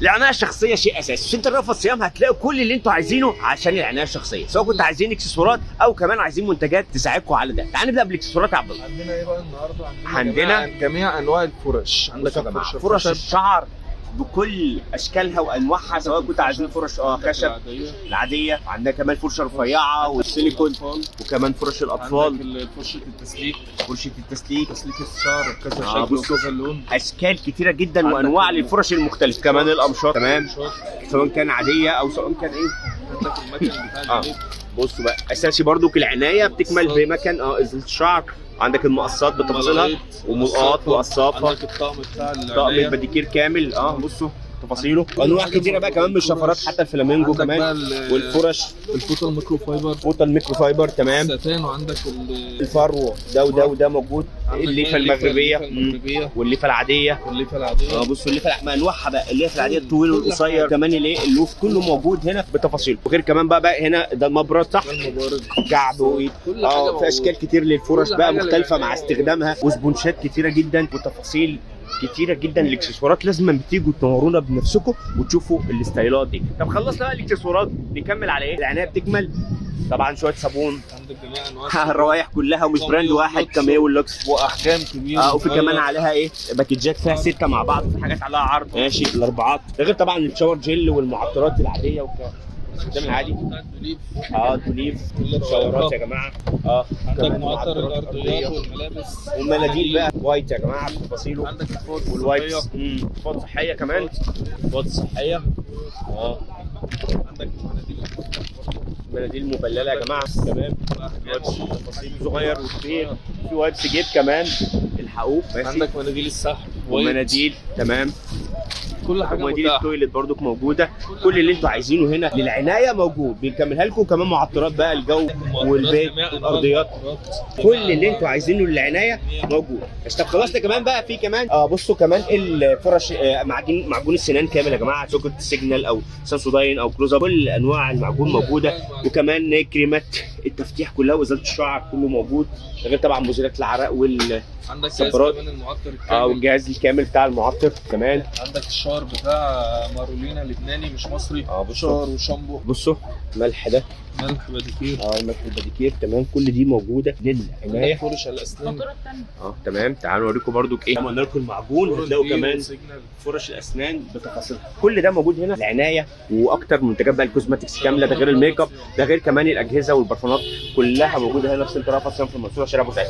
العنايه الشخصيه شيء اساسي. في سنتر رأفت صيام هتلاقوا كل اللي انتوا عايزينه عشان العنايه الشخصيه، سواء كنتوا عايزين اكسسوارات او كمان عايزين منتجات تساعدكم على ده. تعالى نبدا بالاكسسوارات يا عبد الله. عندنا ايه بقى النهارده؟ عندنا جميع انواع الفرش. عندك فرش الشعر بكل اشكالها وانواعها، سواء كنت عايزين فرش خشب العاديه، عندنا كمان فرشه رفيعه والسيليكون، وكمان فرش الاطفال، عندك فرشه التسليك، فرشه التسليك، تسليك الشعر بكذا شكل وكذا لون، اشكال كتيره جدا وانواع للفرش المختلفه، كمان القمشات تمام، سواء كان عاديه او سواء كان ايه. عندك المكن بتاع الجليد. بصوا بقى اساسي برضو العنايه بتكمل بمكن ازاله الشعر، عندك المقصات بتفاصيلها وملقاط وقصافه، عندك الطقم بتاع طقم الباديكير كامل. بصوا تفاصيله وانواع كتيره بقى كمان من الشفرات، حتى الفلامينجو كمان، والفرش الفوطه الميكرو فايبر، فوطه الميكرو فايبر تمام، الستان، وعندك الفرو ده وده موجود، الليفه المغربيه والليفه العاديه بصوا الليفه انواعها بقى، الليفه العاديه الطويل والقصير، كمان الايه اللوف كله موجود هنا بتفاصيله. وغير كمان بقى هنا ده المبرد تحت، كعب وايد، في اشكال كتير للفرش بقى مختلفه مع استخدامها، وسبونشات كتيره جدا وتفاصيل كتيره جدا. الاكسسوارات لازم بتيجوا تنورونا بنفسكم وتشوفوا الستايلات دي. طب خلصنا بقى الاكسسوارات، نكمل على ايه؟ العنايه بتكمل طبعا شويه صابون، عندك جميع انواع الروايح كلها، ومش براند واحد، كاميه واللوكس، واحجام كبيره. وفي كمان عليها ايه باكيجات فيها 6 مع بعض، في حاجات عليها عرض ماشي الاربعات، ده غير طبعا الشاور جل والمعطرات العاديه ده العادي. الدوليف شاورات يا جماعه. عندك معطر الارضيات والملابس والمناديل بقى وايت يا جماعه بتفاصيله. عندك الفوط والوايت فوط صحيه كمان، فوط صحيه. عندك مناديل مبلله يا جماعه تمام، تفاصيل صغير وكبير، في وايبس جيب كمان الحقوق ماشي. عندك مناديل السحب ومناديل تمام، كل حاجه ومناديل التويلت برضك موجوده. كل اللي انتوا عايزينه هنا للعنايه موجود، بنكملها لكم كمان معطرات بقى الجو والبيت والارضيات، كل اللي انتوا عايزينه للعنايه موجود. طب خلصنا كمان بقى في كمان بصوا كمان الفرش، معجون السنان كامل يا جماعه، سوكت سيجنال او سانسوداين او كلوز اب، كل انواع المعجون موجوده، وكمان كريمات التفتيح كلها وازاله الشعر كله موجود، غير طبعا مزيلات العرق عندك جهاز كمان المعطر الكامل، والجهاز الكامل بتاع المعطر كمان. عندك الشاور بتاع مارولينا لبناني مش مصري، شاور وشامبو. بصوا ملح ده، ملح باديكير، ملح الباديكير تمام، كل دي موجوده للعنايه. فرش الاسنان تمام. تعالوا اوريكم برضو ايه، عملنا لكم المعجون، هتلاقوا كمان فرش الاسنان بتفاصيلها، كل ده موجود هنا العنايه، واكتر منتجات بقى الكوزماتكس كامله، ده غير الميك اب، ده غير كمان الاجهزه والبرفانات كلها موجوده هنا في سنتر رأفت صيام في المنصوره شارع ابو سعيد.